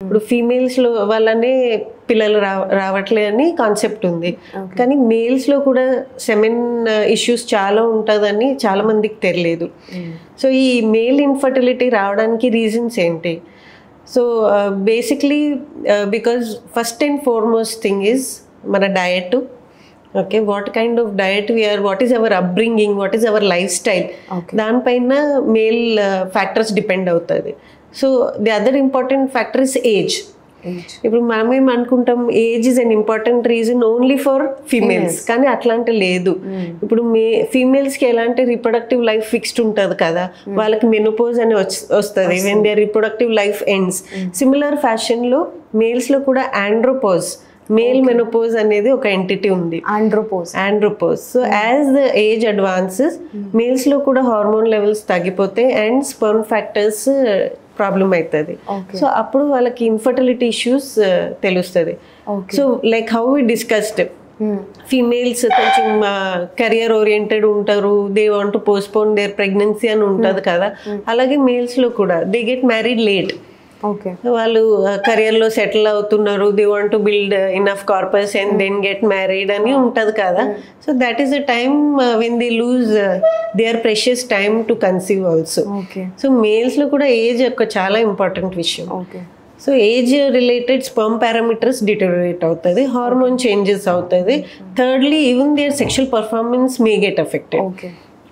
ఇప్పుడు ఫీమేల్స్లో వల్లనే పిల్లలు రావట్లే అని కాన్సెప్ట్ ఉంది. కానీ మేల్స్లో కూడా సెమెన్ ఇష్యూస్ చాలా ఉంటుందని చాలా మందికి తెలియదు. సో ఈ మేల్ ఇన్ఫర్టిలిటీ రావడానికి రీజన్స్ ఏంటి? So basically because first and foremost thing is మన diet. Okay, what kind of diet we are, what is our upbringing, what is our lifestyle, దానిపైన మేల్ ఫ్యాక్టర్స్ డిపెండ్ అవుతుంది. So the other important factor is age. ఇప్పుడు మనమేం అనుకుంటాం, age is an important reason only for females, కానీ అట్లాంటి లేదు. ఇప్పుడు ఫీమేల్స్కి ఎలాంటి రిప్రొడక్టివ్ లైఫ్ ఫిక్స్డ్ ఉంటుంది కదా, వాళ్ళకి మెనోపోజ్ అని వస్తుంది when their reproductive life ends. Similar ఫ్యాషన్లో మేల్స్లో కూడా ఆండ్రోపోజ్, మేల్ మెనోపోజ్ అనేది ఒక ఎంటిటీ ఉంది, andropause. So as the age advances మేల్స్లో కూడా హార్మోన్ లెవెల్స్ తగ్గిపోతాయి అండ్ స్పెర్మ్ ఫ్యాక్టర్స్ ప్రాబ్లం అవుతుంది. సో అప్పుడు వాళ్ళకి ఇన్ఫర్టిలిటీ ఇష్యూస్ తెలుస్తుంది. So like how we discussed, females కొంచెం కెరియర్ ఓరియంటెడ్ ఉంటారు, they want to postpone their pregnancy అని ఉంటుంది కదా, అలాగే మేల్స్లో కూడా దే గెట్ మ్యారీడ్ లేట్. వాళ్ళు కెరియర్లో సెటిల్ అవుతున్నారు, they want to build enough corpus and then get married అని ఉంటుంది కదా. So that is the time when they lose their precious time to conceive also. So మేల్స్లో కూడా ఏజ్ ఒక చాలా ఇంపార్టెంట్ విషయం. So age related sperm parameters deteriorate అవుతుంది, hormone changes అవుతుంది. Thirdly even their sexual performance may get affected.